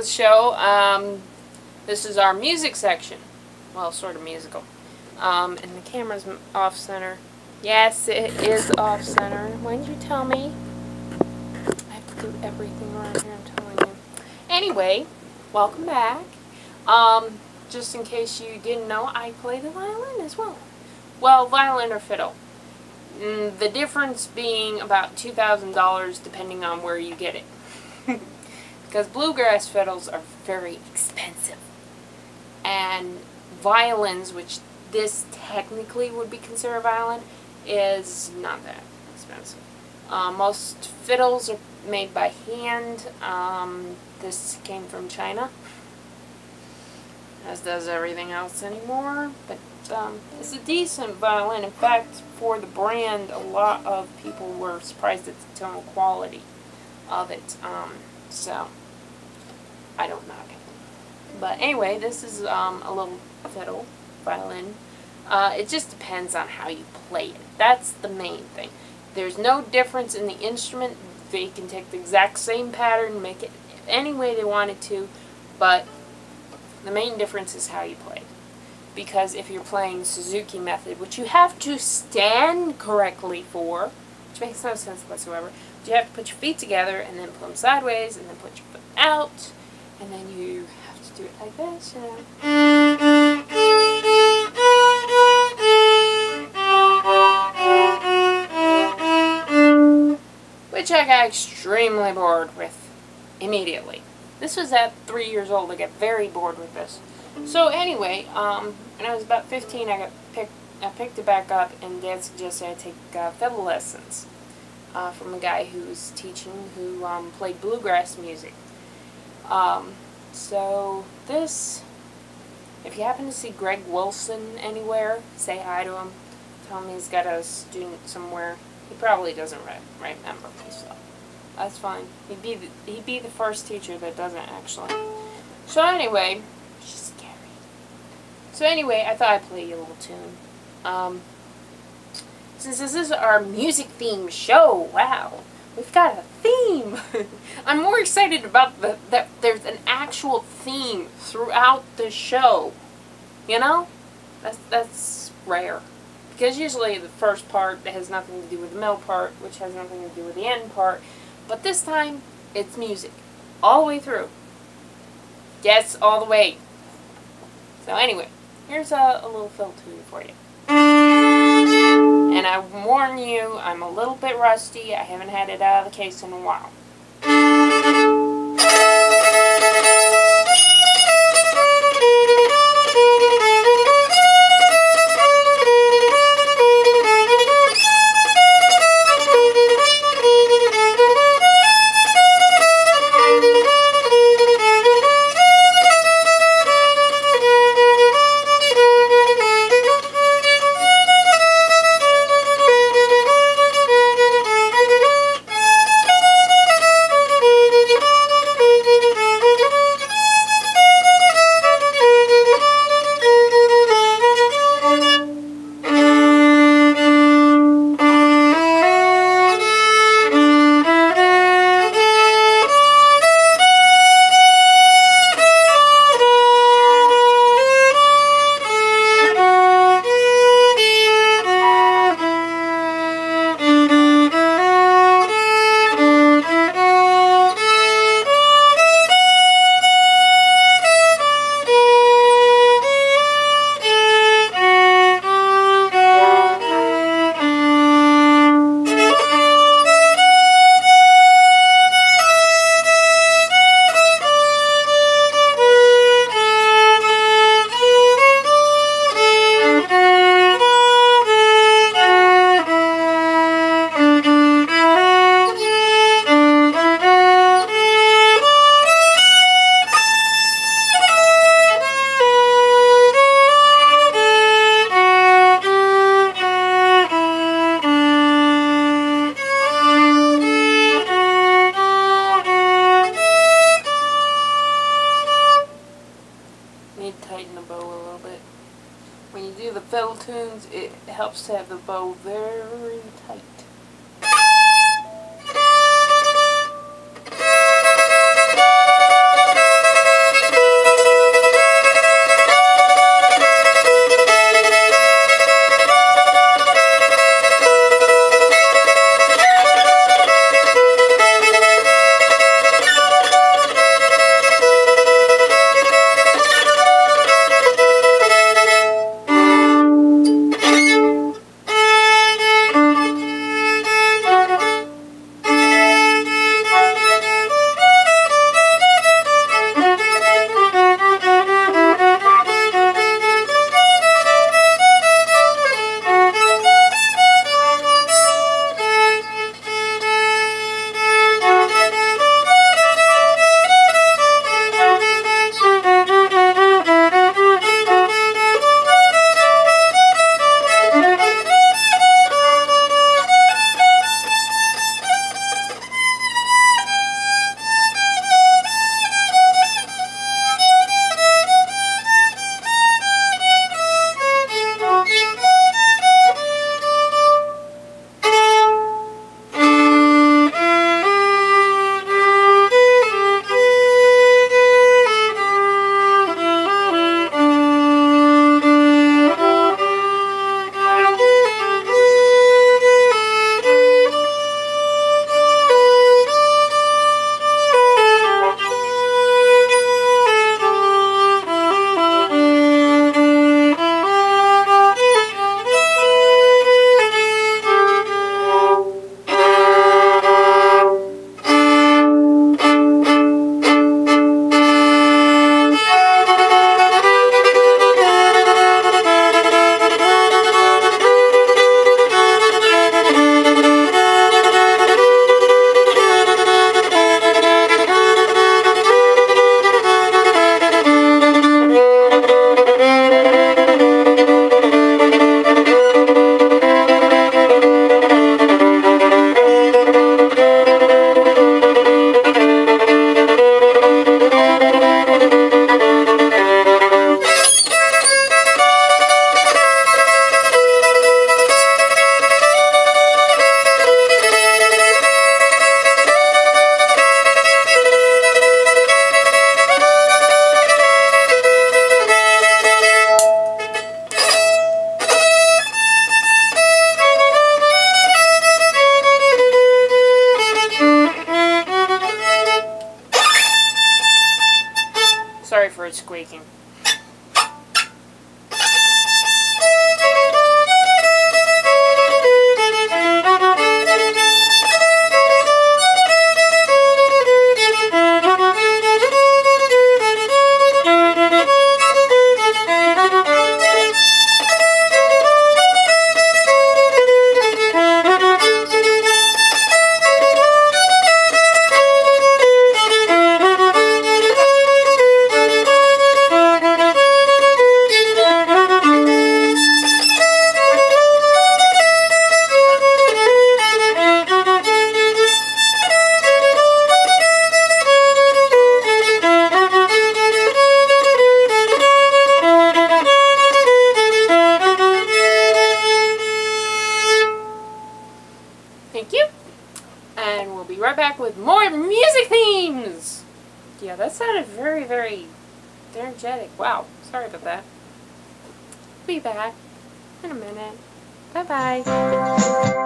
the show. This is our music section. Well, sort of musical. And the camera's off center. Yes, it is off center. Why didn't you tell me? I have to do everything around here, I'm telling you. Anyway, welcome back. Just in case you didn't know, I play the violin as well. Well, violin or fiddle. The difference being about $2,000 depending on where you get it. Because bluegrass fiddles are very expensive. And violins, which this technically would be considered a violin, is not that expensive. Most fiddles are made by hand. This came from China, as does everything else anymore. But it's a decent violin. In fact, for the brand, a lot of people were surprised at the tonal quality of it. So, I don't knock it. But anyway, this is a little fiddle, violin. It just depends on how you play it. That's the main thing. There's no difference in the instrument. They can take the exact same pattern, make it any way they wanted to, but the main difference is how you play it. Because if you're playing Suzuki method, which you have to stand correctly for, which makes no sense whatsoever, but you have to put your feet together and then put them sideways and then put your foot out, and then you have to do it like this, you know. Which I got extremely bored with immediately. This was at 3 years old. I got very bored with this. So anyway, when I was about 15, I picked it back up, and Dad suggested I take fiddle lessons from a guy who was teaching, who played bluegrass music. So this, if you happen to see Greg Wilson anywhere, say hi to him. Tell him he's got a student somewhere. He probably doesn't remember me, so that's fine. He'd be the first teacher that doesn't actually. So anyway, she's scary. So anyway, I thought I'd play you a little tune. Since this is our music theme show, wow, we've got a theme. I'm more excited about that there's an actual theme throughout the show. You know, that's rare. Because usually the first part has nothing to do with the middle part, which has nothing to do with the end part. But this time, it's music. All the way through. Yes, all the way. So anyway, here's a little fiddle tune for you. And I warn you, I'm a little bit rusty. I haven't had it out of the case in a while. When you do the fiddle tunes, it helps to have the bow very tight. Sorry for it squeaking. Thank you. And we'll be right back with more music themes. Yeah, that sounded very, very energetic. Wow. Sorry about that. Be back in a minute. Bye-bye.